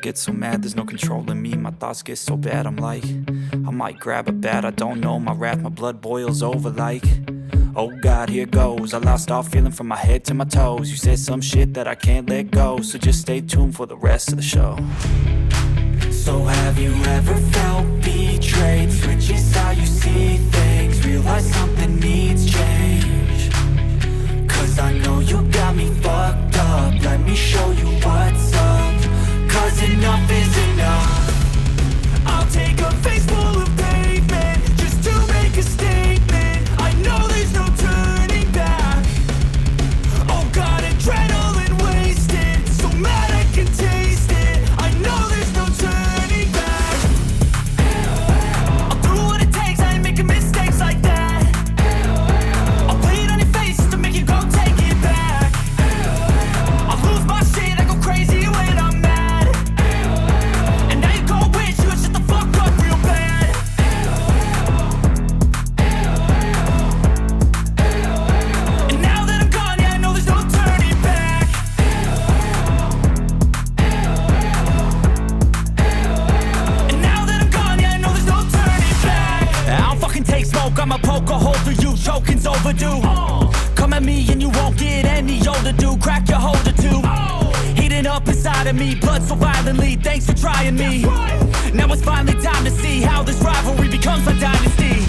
get so mad, there's no controlling me. My thoughts get so bad, I'm like, I might grab a bat, I don't know. My wrath, my blood boils over like, oh God, here goes. I lost all feeling from my head to my toes. You said some shit that I can't let go, so just stay tuned for the rest of the show. So have you ever felt betrayed? Switches how you see things, realize something needs change. Cause I know you got me fucked up, let me show you what's up. Cause enough is enough. I'll take a face full of pavement just to make a statement. I know there's no turning back. Oh God, adrenaline wasted, so mad I can taste it. I know there's no turning back. I'll do what it takes, I ain't making mistakes like that. I'll bleed on your face just to make you go take it back. I'll lose my shit, I go crazy when I'm mad. And now you go wish you would shut the fuck up real bad. And now that I'm gone, yeah, I know there's no turning back. And now that I'm gone, yeah, I know there's no turning back. I don't fucking take smoke, I'ma poke a hole through you, choking's overdue. Come at me and you won't get any older, dude. Crack your holder too. Heating up inside of me, blood so violently. Thanks for trying me. Now it's finally time to see how this rivalry becomes a dynasty.